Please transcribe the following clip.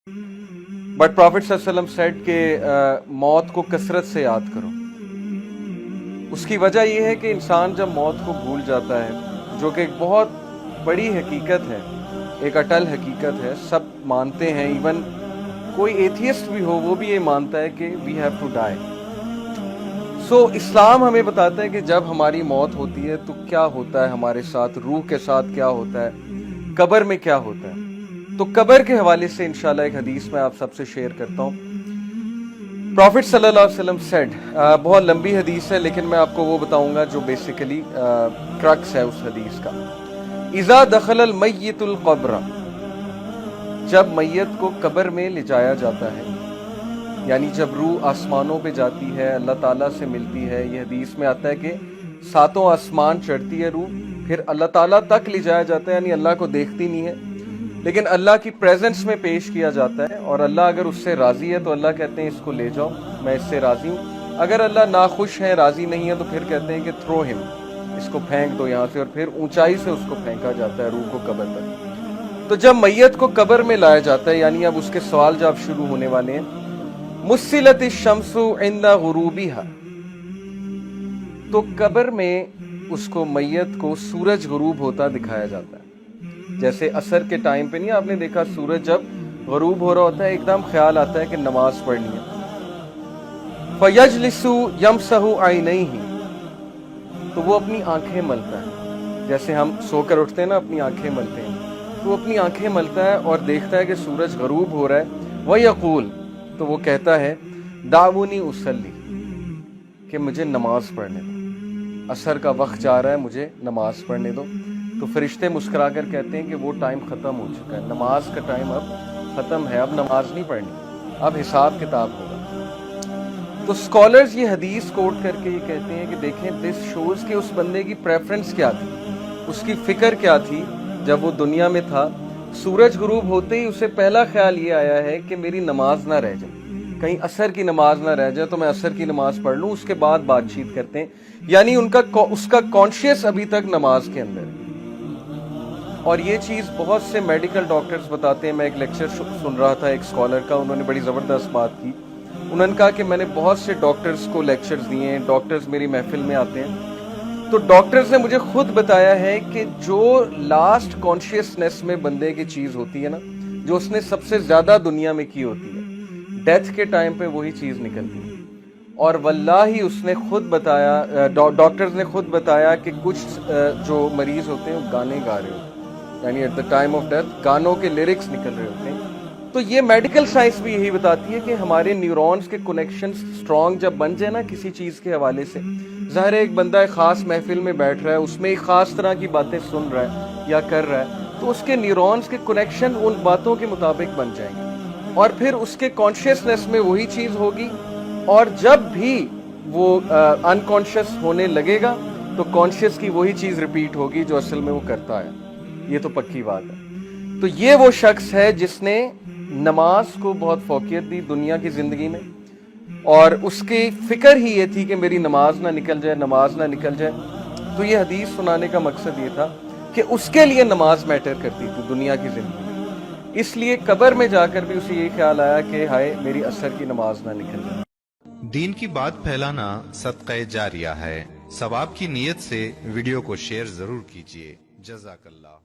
But profit सल्लल्लाहु अलैहि वसल्लम सेड कि मौत को कसरत से याद करो। उसकी वजह यह है कि इंसान जब मौत को भूल जाता है, जो कि एक बहुत बड़ी हकीकत है, एक अटल हकीकत है, सब मानते हैं, इवन कोई एथियस्ट भी हो वो भी ये मानता है कि वी हैव टू डाई। सो इस्लाम हमें बताता है कि जब हमारी मौत होती है तो क्या होता है हमारे साथ, रूह के साथ क्या होता है, कब्र में क्या होता है। तो कब्र के हवाले से इंशाल्लाह एक हदीस मैं आप सबसे शेयर करता हूँ। प्रॉफिट सल्लल्लाहु अलैहि वसल्लम सेड, बहुत लंबी हदीस है लेकिन मैं आपको वो बताऊंगा जो बेसिकली क्रक्स है उस हदीस का। इज़ा दखलल मय्यितुल क़ब्र, जब मैयत को कब्र में ले जाया जाता है, यानी जब रूह आसमानों पे जाती है, अल्लाह ताला से मिलती है। ये हदीस में आता है कि 7 आसमान चढ़ती है रूह, फिर अल्लाह ताला तक ले जाया जाता है, यानी अल्लाह को देखती नहीं है लेकिन अल्लाह की प्रेजेंस में पेश किया जाता है। और अल्लाह अगर उससे राजी है तो अल्लाह कहते हैं इसको ले जाओ, मैं इससे राजी हूँ। अगर अल्लाह नाखुश है, राजी नहीं है, तो फिर कहते हैं कि थ्रो हिम, इसको फेंक दो यहाँ से, और फिर ऊंचाई से उसको फेंका जाता है रूह को कब्र तक। तो जब मैयत को कब्र में लाया जाता है, यानी अब उसके सवाल जवाब शुरू होने वाले हैं। मुस्सिलत शम्सु इंदा गुरूबिहा, तो कब्र में उसको मैयत को सूरज गुरूब होता दिखाया जाता है। जैसे असर के टाइम पे नहीं आपने देखा, सूरज जब गुरूब हो रहा होता है एकदम ख्याल आता है कि नमाज पढ़नी है। फयजलिसु यमसहु आइनैहि, तो वो अपनी आंखें मलता है। जैसे हम सोकर उठते हैं ना, अपनी आंखें मलते हैं, तो वो अपनी आंखें मलता है और देखता है कि सूरज गुरूब हो रहा है। वयक़ूल, तो वो कहता है दाऊनी उसल्ली, कि मुझे नमाज पढ़ने दो, असर का वक्त जा रहा है, मुझे नमाज पढ़ने दो। तो फरिश्ते मुस्कुराकर कहते हैं कि वो टाइम ख़त्म हो चुका है, नमाज का टाइम अब ख़त्म है, अब नमाज नहीं पढ़नी, अब हिसाब किताब होगा। तो स्कॉलर्स ये हदीस कोट करके ये कहते हैं कि देखें, दिस शोज़ कि उस बंदे की प्रेफरेंस क्या थी, उसकी फ़िक्र क्या थी जब वो दुनिया में था। सूरज गुरूब होते ही उसे पहला ख्याल ये आया है कि मेरी नमाज ना रह जाए, कहीं असर की नमाज ना रह जाए, तो मैं असर की नमाज पढ़ लूँ, उसके बाद बातचीत करते हैं। यानी उसका कॉन्शियस अभी तक नमाज के अंदर है। और ये चीज़ बहुत से मेडिकल डॉक्टर्स बताते हैं। मैं एक लेक्चर सुन रहा था एक स्कॉलर का, उन्होंने बड़ी ज़बरदस्त बात की। उन्होंने कहा कि मैंने बहुत से डॉक्टर्स को लेक्चर्स दिए हैं, डॉक्टर्स मेरी महफिल में आते हैं, तो डॉक्टर्स ने मुझे खुद बताया है कि जो लास्ट कॉन्शियसनेस में बंदे की चीज़ होती है ना, जो उसने सबसे ज़्यादा दुनिया में की होती है, डेथ के टाइम पे वही चीज़ निकलती है। और वल्लाही उसने खुद बताया, डॉक्टर्स ने खुद बताया कि कुछ जो मरीज़ होते हैं वो गाने गा रहे होते हैं, यानी at the time of death गानों के लिरिक्स निकल रहे होते हैं। तो ये मेडिकल साइंस भी यही बताती है कि हमारे न्यूरॉन्स के कनेक्शंस स्ट्रॉन्ग जब बन जाए ना किसी चीज़ के हवाले से, ज़ाहिर है एक बंदा एक ख़ास महफिल में बैठ रहा है, उसमें एक ख़ास तरह की बातें सुन रहा है या कर रहा है, तो उसके न्यूरॉन्स के कनेक्शन उन बातों के मुताबिक बन जाएंगे और फिर उसके कॉन्शियसनेस में वही चीज़ होगी। और जब भी वो अनकॉन्शियस होने लगेगा तो कॉन्शियस की वही चीज़ रिपीट होगी जो असल में वो करता है। ये तो पक्की बात है। तो ये वो शख्स है जिसने नमाज को बहुत फौकियत दी दुनिया की ज़िंदगी में, और उसकी फ़िक्र ही ये थी कि मेरी नमाज ना निकल जाए, नमाज ना निकल जाए। तो ये हदीस सुनाने का मकसद ये था कि उसके लिए नमाज मैटर करती थी दुनिया की ज़िंदगी में, इसलिए कब्र में जाकर भी उसे ये ख्याल आया कि हाय मेरी असर की नमाज ना निकल जाए। दीन की बात फैलाना सदक़े जारिया है। सवाब की नीयत से वीडियो को शेयर जरूर कीजिए। जज़ाकल्लाह।